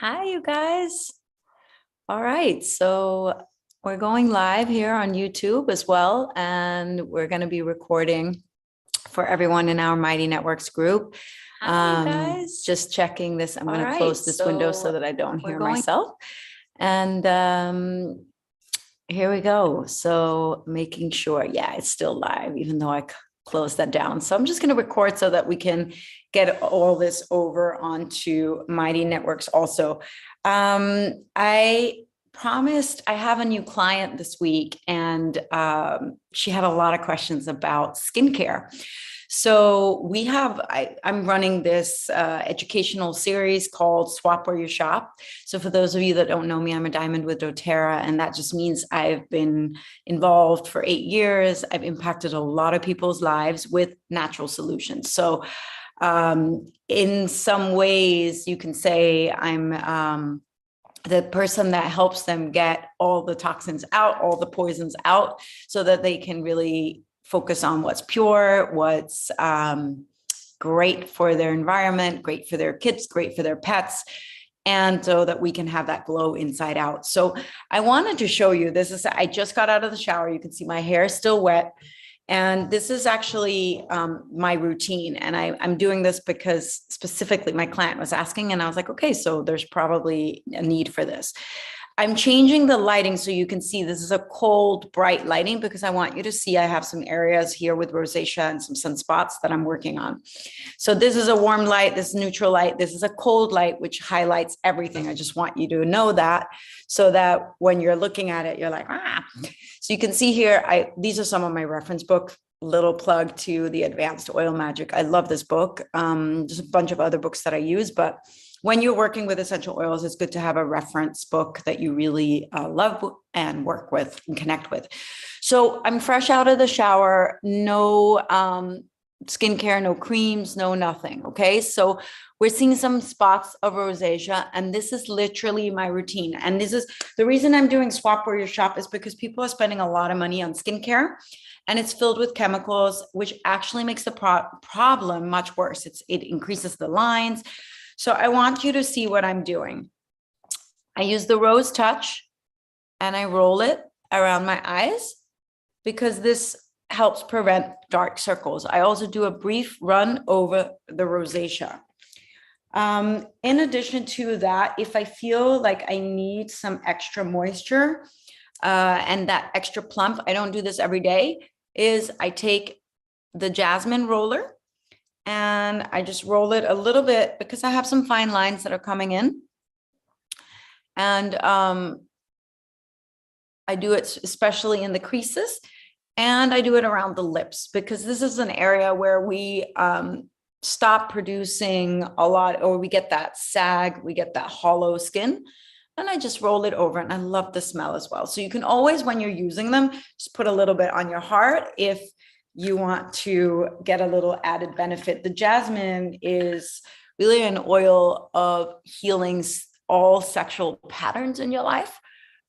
Hi, you guys. All right, so we're going live here on YouTube as well, and we're going to be recording for everyone in our Mighty Networks group. Hi, you guys. Just checking this. I'm going to All close right, this window so so that I don't we're hear going- myself. And here we go. So making sure, yeah, it's still live, even though I closed that down. So I'm just going to record so that we can get all this over onto Mighty Networks also. I promised I have a new client this week, and she had a lot of questions about skincare. So we have, I'm running this educational series called Swap Where You Shop. So for those of you that don't know me, I'm a diamond with doTERRA, and that just means I've been involved for 8 years. I've impacted a lot of people's lives with natural solutions. So in some ways, you can say I'm the person that helps them get all the toxins out, all the poisons out, so that they can really focus on what's pure, what's great for their environment, great for their kids, great for their pets, and so that we can have that glow inside out. So I wanted to show you, I just got out of the shower. You can see my hair is still wet. And this is actually my routine. And I'm doing this because specifically my client was asking, and I was like, okay, so there's probably a need for this. I'm changing the lighting so you can see this is a cold, bright lighting because I want you to see I have some areas here with rosacea and some sunspots that I'm working on. So this is a warm light, this is neutral light, this is a cold light, which highlights everything. I just want you to know that so that when you're looking at it, you're like, ah. So you can see here, these are some of my reference books. Little plug to the Advanced Oil Magic. I love this book. There's a bunch of other books that I use, but when you're working with essential oils, it's good to have a reference book that you really love and work with and connect with. So I'm fresh out of the shower, no skincare, no creams, no nothing. Okay. So we're seeing some spots of rosacea, and this is literally my routine. And this is the reason I'm doing Swap Where You Shop is because people are spending a lot of money on skincare, and it's filled with chemicals, which actually makes the problem much worse. It increases the lines. So I want you to see what I'm doing. I use the Rose Touch and I roll it around my eyes because this helps prevent dark circles. I also do a brief run over the rosacea. In addition to that, if I feel like I need some extra moisture and that extra plump, I don't do this every day, is I take the jasmine roller and I just roll it a little bit because I have some fine lines that are coming in. And I do it especially in the creases, and I do it around the lips because this is an area where we stop producing a lot, or we get that sag, we get that hollow skin. And I just roll it over, and I love the smell as well. So you can always, when you're using them, just put a little bit on your heart if you want to get a little added benefit. The jasmine is really an oil of healing all sexual patterns in your life,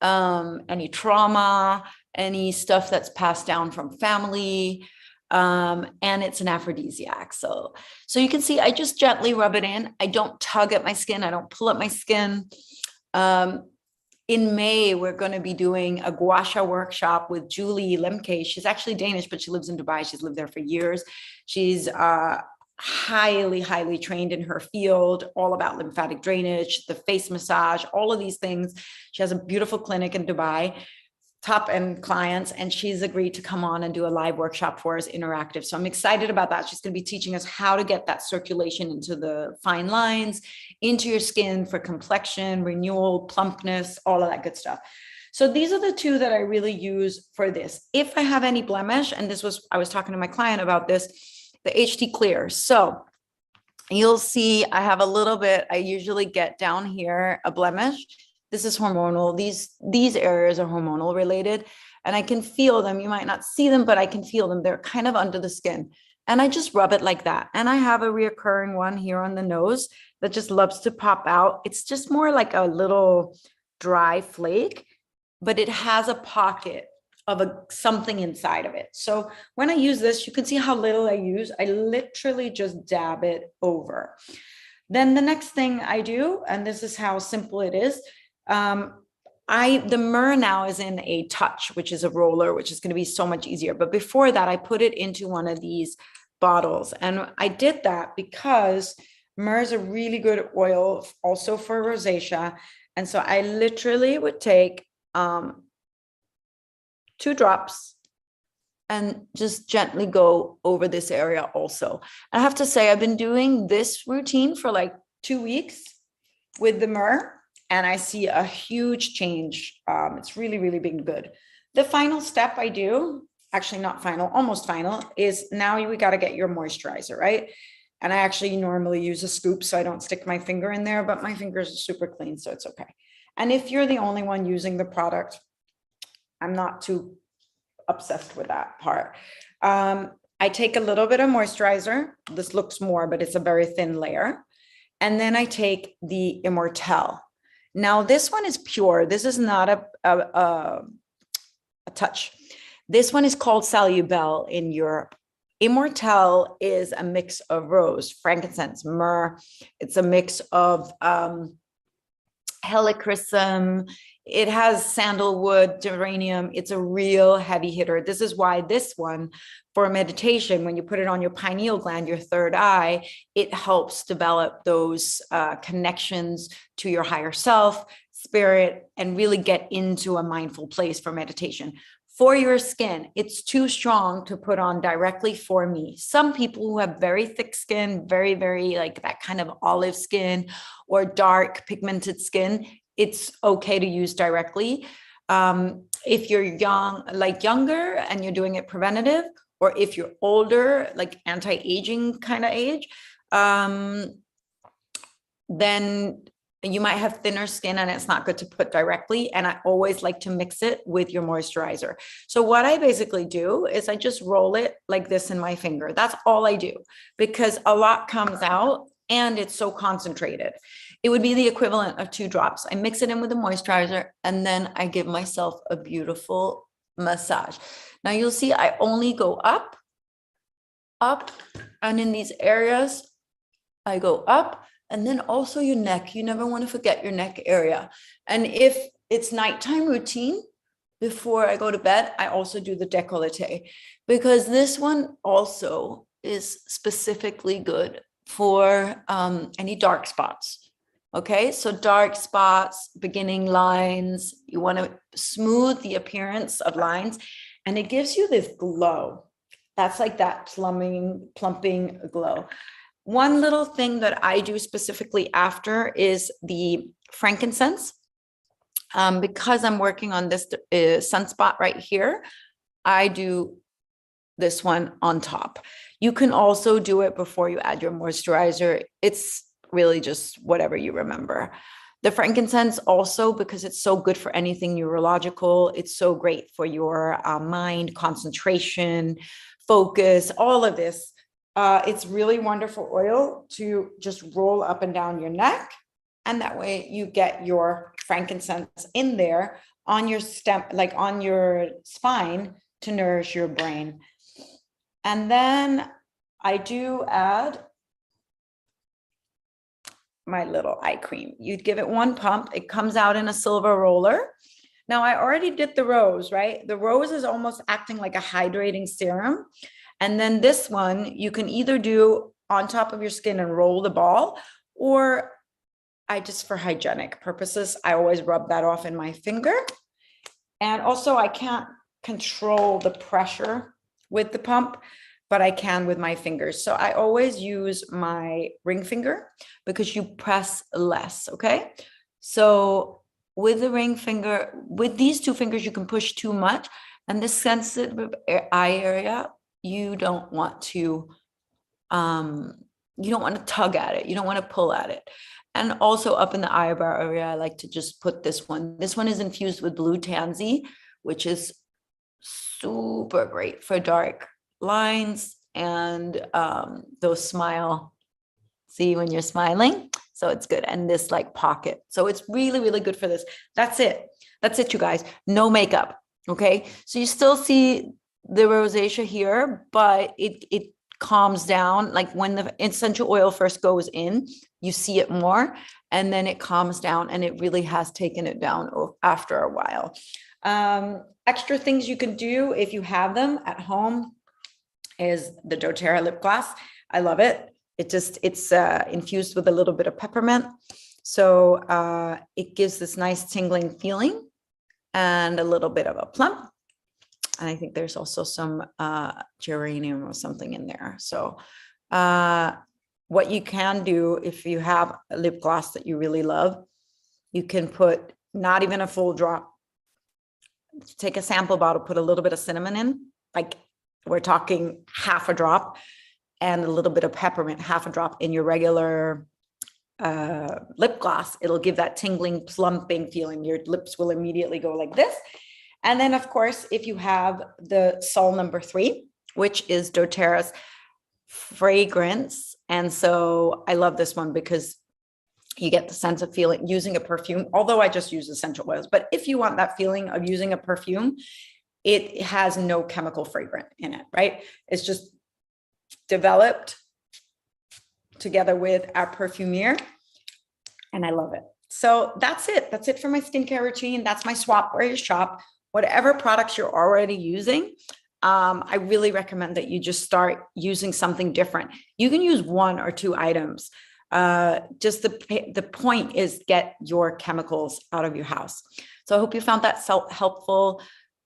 any trauma, any stuff that's passed down from family, and it's an aphrodisiac. So you can see I just gently rub it in. I don't tug at my skin. I don't pull at my skin. In May, we're going to be doing a gua sha workshop with Julie Lemke. She's actually Danish, but she lives in Dubai. She's lived there for years. She's highly trained in her field, all about lymphatic drainage, the face massage, all of these things. She has a beautiful clinic in Dubai, top end clients, and she's agreed to come on and do a live workshop for us, interactive. So I'm excited about that. She's going to be teaching us how to get that circulation into the fine lines, into your skin for complexion, renewal, plumpness, all of that good stuff. So these are the two that I really use for this. If I have any blemish, and I was talking to my client about this, the HT Clear. So you'll see I have a little bit, I usually get down here a blemish. This is hormonal. These areas are hormonal related, and I can feel them. You might not see them, but I can feel them. They're kind of under the skin. And I just rub it like that. And I have a reoccurring one here on the nose that just loves to pop out. It's just more like a little dry flake, but it has a pocket of something inside of it. So when I use this, you can see how little I use. I literally just dab it over. Then the next thing I do, and this is how simple it is, the myrrh now is in a touch, which is a roller, which is going to be so much easier. But before that, I put it into one of these bottles. And I did that because myrrh is a really good oil also for rosacea. And so I literally would take 2 drops and just gently go over this area also. I have to say, I've been doing this routine for like 2 weeks with the myrrh, and I see a huge change. It's really, really been good. The final step I do, actually not final, almost final, is now we got to get your moisturizer, right? And I actually normally use a scoop so I don't stick my finger in there, but my fingers are super clean, so it's okay. And if you're the only one using the product, I'm not too obsessed with that part. I take a little bit of moisturizer. This looks more, but it's a very thin layer. And then I take the Immortelle. Now this one is pure. This is not a touch. This one is called Salubel in Europe. Immortelle is a mix of rose, frankincense, myrrh. It's a mix of helichrysum. It has sandalwood, geranium. It's a real heavy hitter. This is why this one for meditation, when you put it on your pineal gland, your third eye, it helps develop those connections to your higher self, spirit, and really get into a mindful place for meditation. For your skin, it's too strong to put on directly for me. Some people who have very thick skin, very, very like that kind of olive skin or dark pigmented skin, it's okay to use directly. If you're young, like younger, and you're doing it preventative, or if you're older, like anti-aging kind of age, then you might have thinner skin and it's not good to put directly. And I always like to mix it with your moisturizer. So what I basically do is I just roll it like this in my finger. That's all I do, because a lot comes out and it's so concentrated. It would be the equivalent of 2 drops. I mix it in with the moisturizer and then I give myself a beautiful massage. Now you'll see I only go up, and in these areas, I go up. And then also your neck. You never want to forget your neck area. And if it's nighttime routine, before I go to bed, I also do the décolleté, because this one also is specifically good for any dark spots. Okay, so dark spots, beginning lines, you want to smooth the appearance of lines, and it gives you this glow. That's like that plumping glow. One little thing that I do specifically after is the frankincense. Because I'm working on this sunspot right here, I do this one on top. You can also do it before you add your moisturizer. It's really just whatever you remember. The frankincense also, because it's so good for anything neurological, it's so great for your mind, concentration, focus, all of this. It's really wonderful oil to just roll up and down your neck. And that way you get your frankincense in there on your stem, like on your spine, to nourish your brain. And then I do add my little eye cream. You'd give it 1 pump. It comes out in a silver roller. Now I already did the rose, right? The rose is almost acting like a hydrating serum. And then this one, you can either do on top of your skin and roll the ball, or I just, for hygienic purposes, I always rub that off in my finger. And also I can't control the pressure with the pump, but I can with my fingers. So I always use my ring finger because you press less, okay? So with the ring finger, with these 2 fingers, you can push too much. And this sensitive eye area, you don't want to tug at it. You don't want to pull at it. And also up in the eyebrow area, I like to just put this one. This one is infused with blue tansy, which is super great for dark lines and those smile. See when you're smiling? So it's good. And this like pocket. So it's really, really good for this. That's it. That's it, you guys. No makeup. Okay. So you still see the rosacea here, but it calms down. Like when the essential oil first goes in, you see it more, and then it calms down, and it really has taken it down after a while. Extra things you can do if you have them at home is the doTERRA lip gloss. I love it. It's infused with a little bit of peppermint. So it gives this nice tingling feeling and a little bit of a plump. And I think there's also some geranium or something in there. So what you can do if you have a lip gloss that you really love, you can put not even a full drop. Take a sample bottle, put a little bit of cinnamon in, like we're talking half a drop, and a little bit of peppermint, half a drop in your regular lip gloss. It'll give that tingling, plumping feeling. Your lips will immediately go like this. And then, of course, if you have the Sol number 3, which is doTERRA's fragrance. And so I love this one because you get the sense of feeling using a perfume, although I just use essential oils. But if you want that feeling of using a perfume, it has no chemical fragrance in it, right? It's just developed together with our perfumier, and I love it. So that's it. That's it for my skincare routine. That's my swap where you shop. Whatever products you're already using, I really recommend that you just start using something different. You can use 1 or 2 items. Just the point is get your chemicals out of your house. So I hope you found that helpful.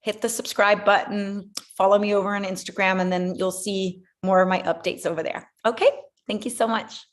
Hit the subscribe button, follow me over on Instagram, and then you'll see more of my updates over there. Okay, thank you so much.